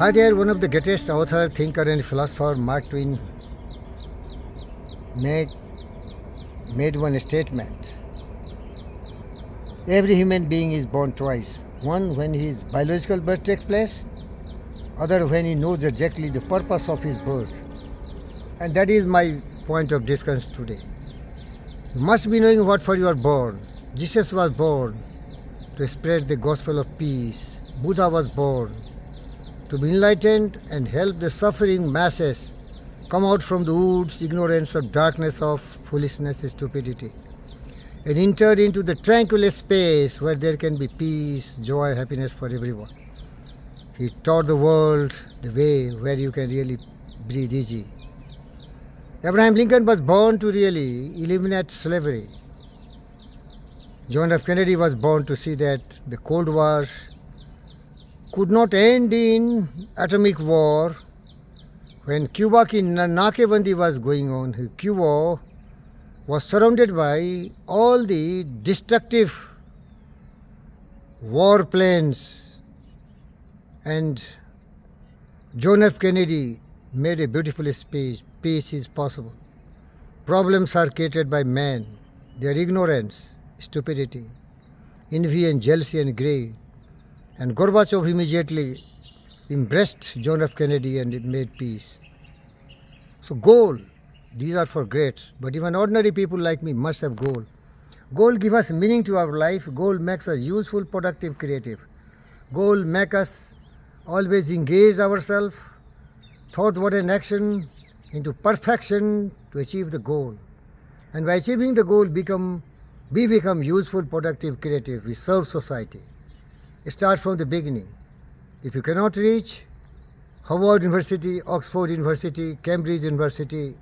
Hi there, one of the greatest author, thinker and philosopher, Mark Twain, made, made one statement. Every human being is born twice. One when his biological birth takes place, other when he knows exactly the purpose of his birth. And that is my point of discussion today. You must be knowing what for you are born. Jesus was born to spread the gospel of peace. Buddha was born to be enlightened and help the suffering masses come out from the woods, ignorance of darkness of foolishness, stupidity, and enter into the tranquil space where there can be peace, joy, happiness for everyone. He taught the world the way where you can really breathe easy. Abraham Lincoln was born to really eliminate slavery. John F. Kennedy was born to see that the Cold War could not end in atomic war. When Cuba ki nakebandi was going on, Cuba was surrounded by all the destructive war planes, and John F. Kennedy made a beautiful speech. Peace is possible. Problems are created by man, their ignorance, stupidity, envy and jealousy and greed. And Gorbachev immediately embraced John F. Kennedy and it made peace. So goal, these are for greats, but even ordinary people like me must have goal. Goal gives us meaning to our life. Goal makes us useful, productive, creative. Goal makes us always engage ourselves, thought, word and action into perfection to achieve the goal. And by achieving the goal, we become useful, productive, creative. We serve society. Start from the beginning. If you cannot reach Harvard University, Oxford University, Cambridge University,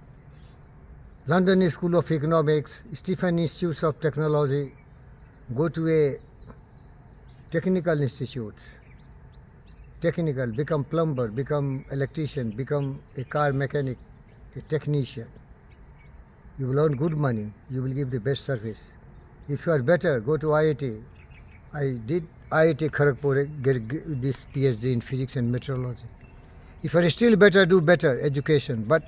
London School of Economics, Stephen Institutes of Technology, go to a technical institutes. Technical, become plumber, become electrician, become a car mechanic, a technician. You will earn good money, you will give the best service. If you are better, go to IIT. I did IIT Kharagpur, get this PhD in physics and meteorology. If you are still better, do better education. But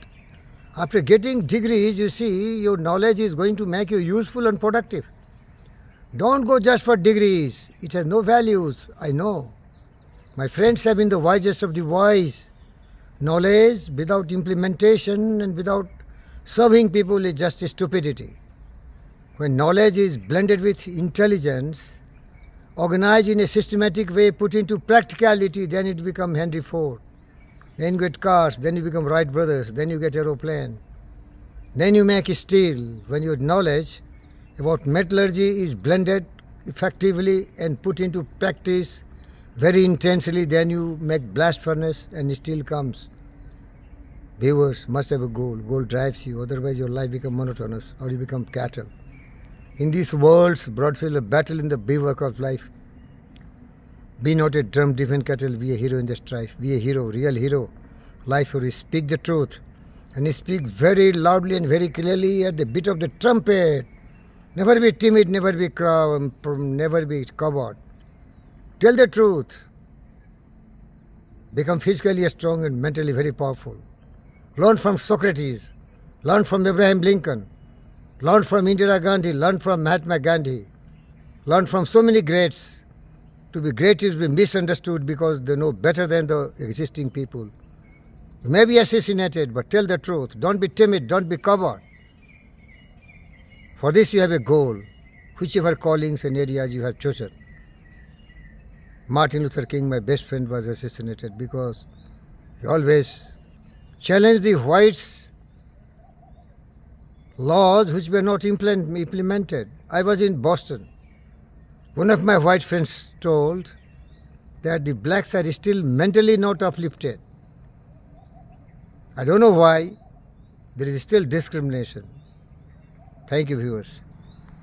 after getting degrees, you see, your knowledge is going to make you useful and productive. Don't go just for degrees. It has no values, I know. My friends have been the wisest of the wise. Knowledge without implementation and without serving people is just stupidity. When knowledge is blended with intelligence, organized in a systematic way, put into practicality, then it becomes Henry Ford. Then you get cars, then you become Wright brothers, then you get aeroplane. Then you make steel. When your knowledge about metallurgy is blended effectively and put into practice very intensely, then you make blast furnace and steel comes. Viewers must have a goal. Goal drives you, otherwise your life becomes monotonous or you become cattle. In this world's broad field of battle in the bivouac of life, be not a drum-driven cattle, be a hero in the strife. Be a hero, real hero. Life where you speak the truth and you speak very loudly and very clearly at the beat of the trumpet. Never be timid, never be never be coward. Tell the truth. Become physically strong and mentally very powerful. Learn from Socrates. Learn from Abraham Lincoln. Learn from Indira Gandhi. Learn from Mahatma Gandhi. Learn from so many greats. To be great is to be misunderstood because they know better than the existing people. You may be assassinated, but tell the truth. Don't be timid. Don't be coward. For this you have a goal, whichever callings and areas you have chosen. Martin Luther King, my best friend, was assassinated because he always challenged the whites' laws which were not implemented. I was in Boston. One of my white friends told that the blacks are still mentally not uplifted. I don't know why. There is still discrimination. Thank you, viewers.